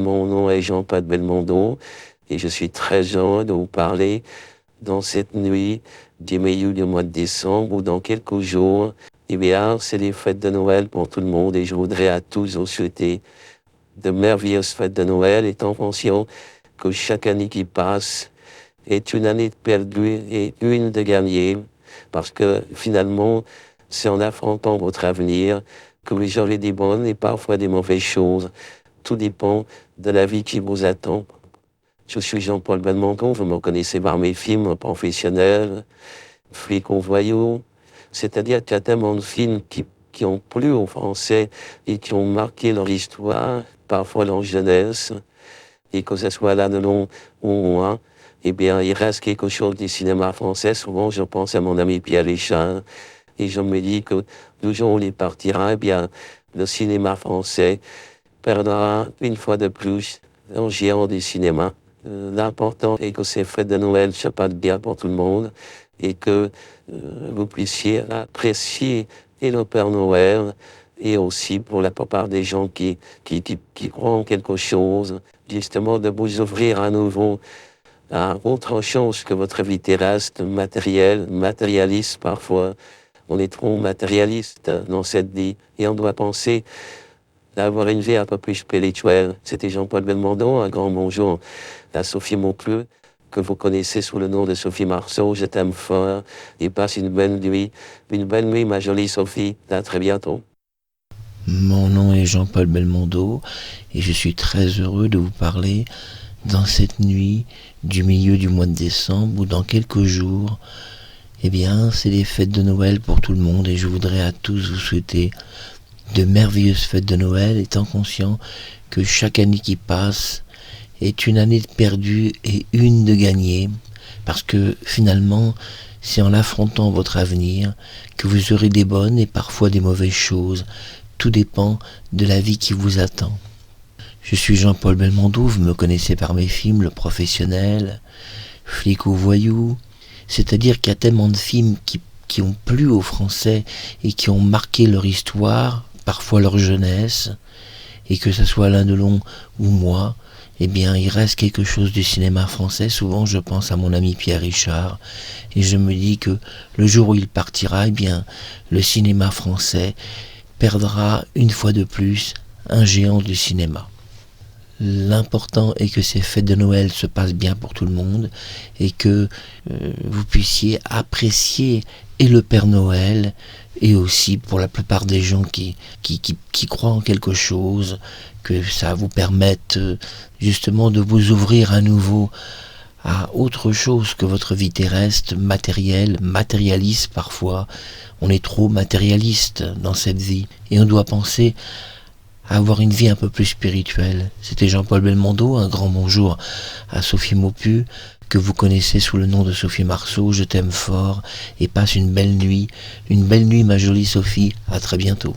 mon nom est Jean-Paul Belmondo et je suis très heureux de vous parler dans cette nuit du milieu du mois de décembre ou dans quelques jours. Eh bien, c'est les fêtes de Noël pour tout le monde et je voudrais à tous vous souhaiter de merveilleuses fêtes de Noël, étant conscient que chaque année qui passe est une année perdue et une de gagnée, parce que finalement, c'est en affrontant votre avenir que vous aurez des bonnes et parfois des mauvaises choses. Tout dépend de la vie qui vous attend. Je suis Jean-Paul Belmondo, vous me connaissez par mes films professionnels, Flic au voyou, c'est-à-dire qu'il y a tellement de films qui ont plu aux Français et qui ont marqué leur histoire, parfois leur jeunesse, et que ce soit là de long ou loin, eh bien, il reste quelque chose du cinéma français. Souvent, je pense à mon ami Pierre Richard, et je me dis que le jour où il partira, eh bien, le cinéma français perdra une fois de plus un géant du cinéma. L'important est que ces fêtes de Noël se passent bien pour tout le monde et que vous puissiez apprécier et le Père Noël et aussi pour la plupart des gens qui croient en quelque chose, justement de vous ouvrir à nouveau à autre chose que votre vie terrestre, matérialiste parfois. On est trop matérialiste dans cette vie et on doit penser d'avoir une vie un peu plus spirituelle. C'était Jean-Paul Belmondo, un grand bonjour à Sophie Maupleu, que vous connaissez sous le nom de Sophie Marceau. Je t'aime fort et passe une belle nuit, ma jolie Sophie. À très bientôt. Mon nom est Jean-Paul Belmondo et je suis très heureux de vous parler dans cette nuit du milieu du mois de décembre où dans quelques jours, eh bien, c'est les fêtes de Noël pour tout le monde et je voudrais à tous vous souhaiter de merveilleuses fêtes de Noël, étant conscient que chaque année qui passe est une année de perdue et une de gagnée, parce que finalement, c'est en affrontant votre avenir que vous aurez des bonnes et parfois des mauvaises choses. Tout dépend de la vie qui vous attend. Je suis Jean-Paul Belmondo, vous me connaissez par mes films, Le Professionnel, Flic au voyou, c'est-à-dire qu'il y a tellement de films qui ont plu aux Français et qui ont marqué leur histoire, parfois leur jeunesse, et que ce soit Alain Delon ou moi, eh bien, il reste quelque chose du cinéma français. Souvent, je pense à mon ami Pierre Richard, et je me dis que le jour où il partira, eh bien, le cinéma français perdra une fois de plus un géant du cinéma. L'important est que ces fêtes de Noël se passent bien pour tout le monde et que vous puissiez apprécier et le Père Noël et aussi pour la plupart des gens qui croient en quelque chose, que ça vous permette justement de vous ouvrir à nouveau à autre chose que votre vie terrestre, matérialiste parfois. On est trop matérialiste dans cette vie et on doit penser à avoir une vie un peu plus spirituelle. C'était Jean-Paul Belmondo, un grand bonjour à Sophie Maupleu, que vous connaissez sous le nom de Sophie Marceau. Je t'aime fort et passe une belle nuit ma jolie Sophie. À très bientôt.